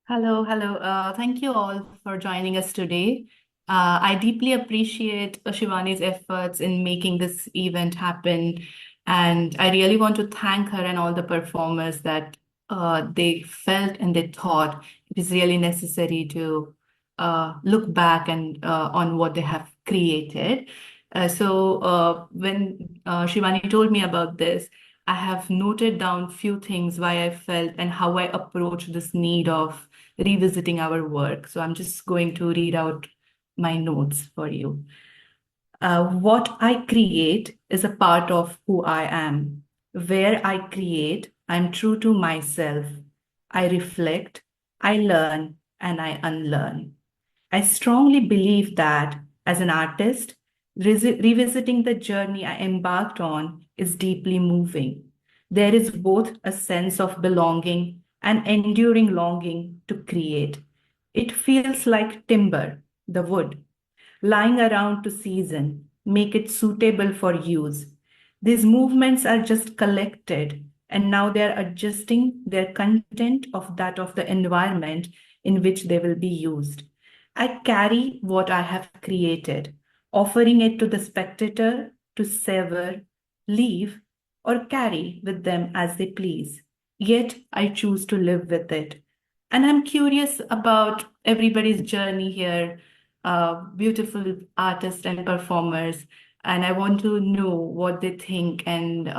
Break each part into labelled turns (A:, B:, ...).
A: Hello, hello. Thank you all for joining us today. I deeply appreciate Shivani's efforts in making this event happen, and I really want to thank her and all the performers that they felt and they thought it is really necessary to look back and on what they have created. When Shivani told me about this, I have noted down few things why I felt and how I approach this need of revisiting our work. So I'm just going to read out my notes for you. What I create is a part of who I am. Where I create, I'm true to myself. I reflect, I learn, and I unlearn. I strongly believe that as an artist, revisiting the journey I embarked on is deeply moving. There is both a sense of belonging and enduring longing to create. It feels like timber, the wood, lying around to season, make it suitable for use. These movements are just collected, and now they're adjusting their content of that of the environment in which they will be used. I carry what I have created, offering it to the spectator to sever, leave, or carry with them as they please. Yet I choose to live with it. And I'm curious about everybody's journey here, beautiful artists and performers. And I want to know what they think and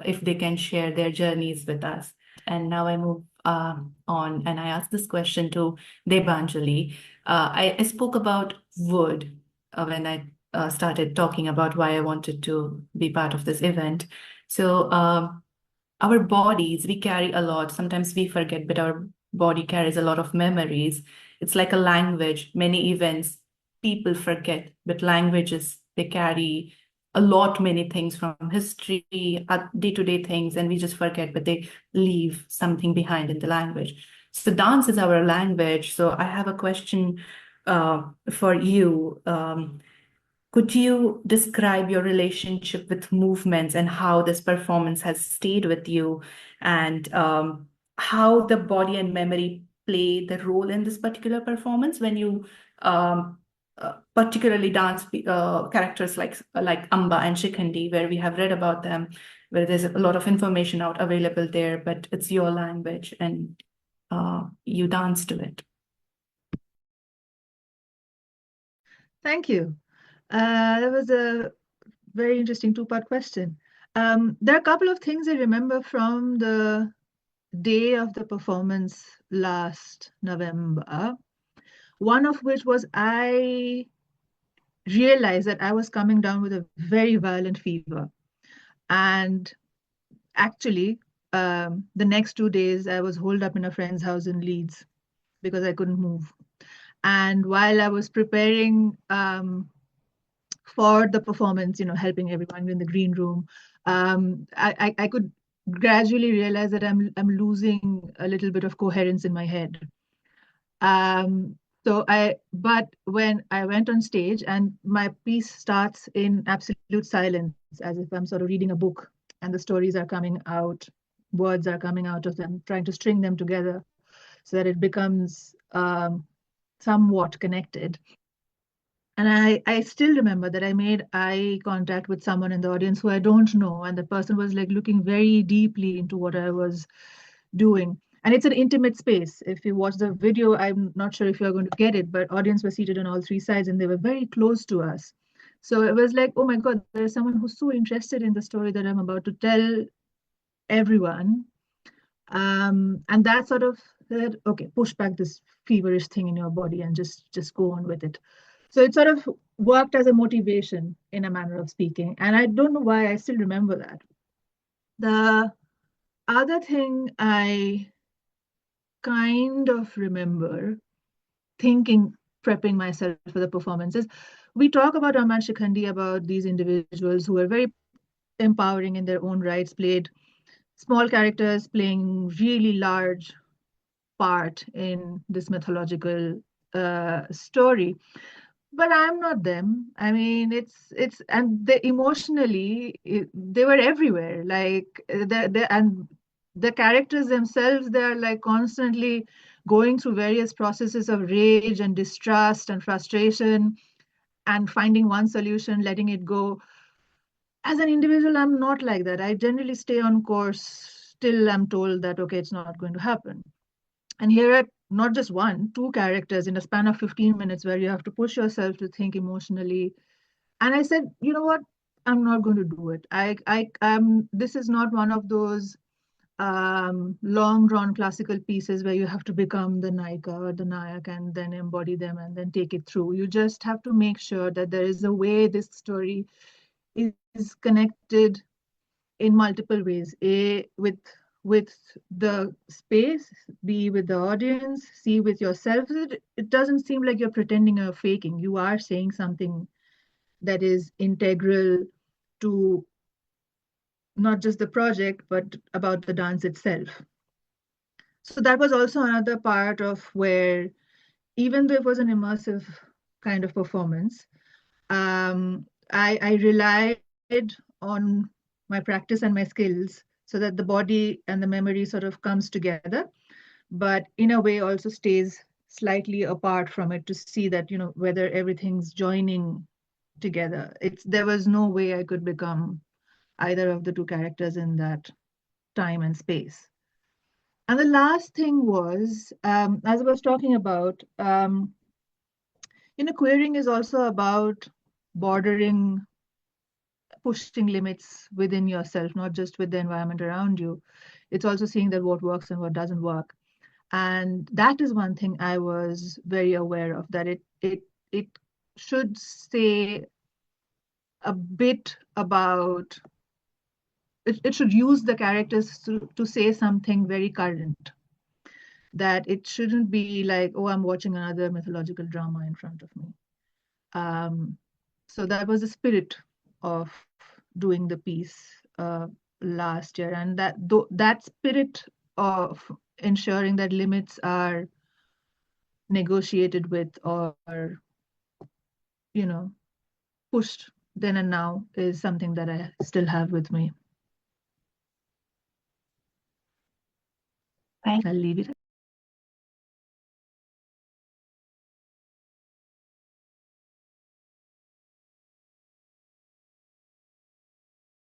A: if they can share their journeys with us. And now I move on and I ask this question to Debanjali. I spoke about wood when I started talking about why I wanted to be part of this event. So, our bodies, we carry a lot. Sometimes we forget, but our body carries a lot of memories. It's like a language. Many events people forget, but languages, they carry a lot, many things from history, day-to-day things, and we just forget, but they leave something behind in the language. So dance is our language. So I have a question for you. Could you describe your relationship with movements and how this performance has stayed with you, and how the body and memory play the role in this particular performance when you particularly dance characters like Amba and Shikhandi, where we have read about them, where there's a lot of information out available there, but it's your language and you dance to it.
B: Thank you. That was a very interesting two-part question. There are a couple of things I remember from the day of the performance last November. One of which was I realized that I was coming down with a very violent fever. And actually, the next 2 days, I was holed up in a friend's house in Leeds because I couldn't move. And while I was preparing for the performance, helping everyone in the green room, I could gradually realize that I'm losing a little bit of coherence in my head. But when I went on stage and my piece starts in absolute silence, as if I'm sort of reading a book and the stories are coming out, words are coming out of them, trying to string them together so that it becomes somewhat connected. And I still remember that I made eye contact with someone in the audience who I don't know. And the person was like looking very deeply into what I was doing. And it's an intimate space. If you watch the video, I'm not sure if you're going to get it, but audience were seated on all three sides and they were very close to us. So it was like, oh my God, there's someone who's so interested in the story that I'm about to tell everyone. And that sort of said, okay, push back this feverish thing in your body and just go on with it. So it sort of worked as a motivation in a manner of speaking. And I don't know why I still remember that. The other thing I kind of remember thinking, prepping myself for the performances, we talk about Raman Shikhandi, about these individuals who are very empowering in their own rights, played small characters playing really large part in this mythological story. But I'm not them. I mean, and they emotionally, they were everywhere. Like and the characters themselves, they're like constantly going through various processes of rage and distrust and frustration and finding one solution, letting it go. As an individual, I'm not like that. I generally stay on course till I'm told that, okay, it's not going to happen. And here are not just one, two characters in a span of 15 minutes where you have to push yourself to think emotionally. And I said, you know what? I'm not going to do it. This is not one of those long drawn classical pieces where you have to become the Naika or the Nayak and then embody them and then take it through. You just have to make sure that there is a way this story is connected in multiple ways. A, with the space, B, with the audience, C, with yourself. It doesn't seem like you're pretending or faking. You are saying something that is integral to not just the project, but about the dance itself. So that was also another part of where, even though it was an immersive kind of performance, I relied on my practice and my skills so that the body and the memory sort of comes together, but in a way also stays slightly apart from it to see that, you know, whether everything's joining together. There was no way I could become either of the two characters in that time and space. And the last thing was, as I was talking about, queering is also about bordering, pushing limits within yourself, not just with the environment around you. It's also seeing that what works and what doesn't work. And that is one thing I was very aware of, that it should say a bit about, it should use the characters to say something very current. That it shouldn't be like, oh, I'm watching another mythological drama in front of me. So that was the spirit of doing the piece last year, and that spirit of ensuring that limits are negotiated with or pushed then and now is something that I still have with me.
A: Thank
B: I'll leave it.